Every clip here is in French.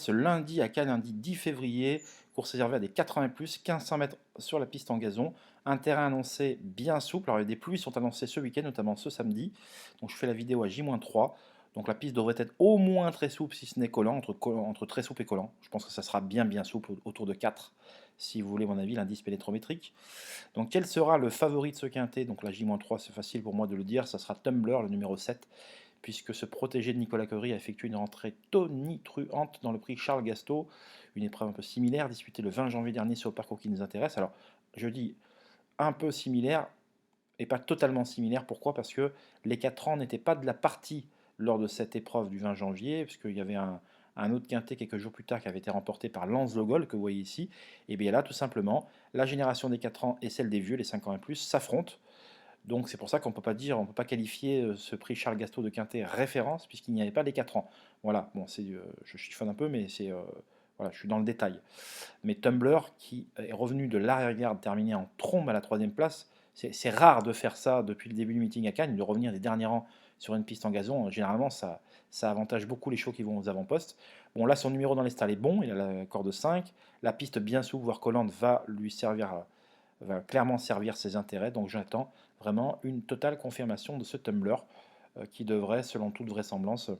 Ce lundi à Cannes, lundi 10 février, course réservée à des 80 plus, 1500 mètres sur la piste en gazon. Un terrain annoncé bien souple. Alors, des pluies sont annoncées ce week-end, notamment ce samedi. Donc, je fais la vidéo à J-3. Donc, la piste devrait être au moins très souple, si ce n'est collant, entre très souple et collant. Je pense que ça sera bien souple, autour de 4, si vous voulez mon avis, l'indice pénétrométrique. Donc, quel sera le favori de ce quintet? Donc, la J-3, c'est facile pour moi de le dire. Ça sera Tumbler, le numéro 7, puisque ce protégé de Nicolas Query a effectué une rentrée tonitruante dans le prix Charles Gasteau, une épreuve un peu similaire, disputée le 20 janvier dernier sur le parcours qui nous intéresse. Alors, je dis un peu similaire, et pas totalement similaire. Pourquoi? Parce que les 4 ans n'étaient pas de la partie lors de cette épreuve du 20 janvier, puisqu'il y avait un autre quintet quelques jours plus tard qui avait été remporté par Lance Le Gol, que vous voyez ici. Et bien là, tout simplement, la génération des 4 ans et celle des vieux, les 5 ans et plus, s'affrontent. Donc c'est pour ça qu'on ne peut pas dire, on peut pas qualifier ce prix Charles Gasteau de quintet référence, puisqu'il n'y avait pas les 4 ans. Voilà, bon, je chiffonne un peu, mais voilà, je suis dans le détail. Mais Tumblr, qui est revenu de l'arrière-garde, terminé en trombe à la 3e place, c'est rare de faire ça depuis le début du meeting à Cannes, de revenir des derniers rangs sur une piste en gazon. Généralement, ça avantage beaucoup les chevaux qui vont aux avant-postes. Bon, là, son numéro dans les stalles est bon, il a la corde 5. La piste bien souple, voire collante, va clairement servir ses intérêts. Donc j'attends vraiment une totale confirmation de ce Tumblr qui devrait, selon toute vraisemblance,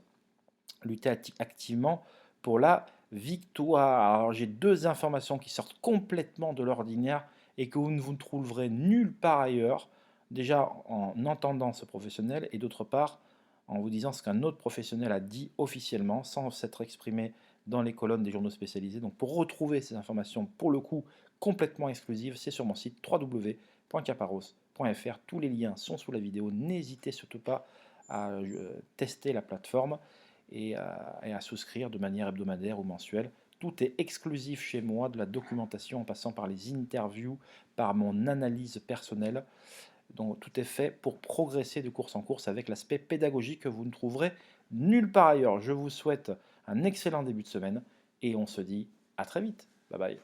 lutter activement pour la victoire. Alors j'ai deux informations qui sortent complètement de l'ordinaire et que vous ne vous trouverez nulle part ailleurs. Déjà en entendant ce professionnel et d'autre part en vous disant ce qu'un autre professionnel a dit officiellement sans s'être exprimé dans les colonnes des journaux spécialisés. Donc pour retrouver ces informations pour le coup complètement exclusives, c'est sur mon site www.caparros.fr. Tous les liens sont sous la vidéo. N'hésitez surtout pas à tester la plateforme et à souscrire de manière hebdomadaire ou mensuelle. Tout est exclusif chez moi, de la documentation en passant par les interviews, par mon analyse personnelle. Donc tout est fait pour progresser de course en course avec l'aspect pédagogique que vous ne trouverez nulle part ailleurs. Je vous souhaite un excellent début de semaine et on se dit à très vite. Bye bye.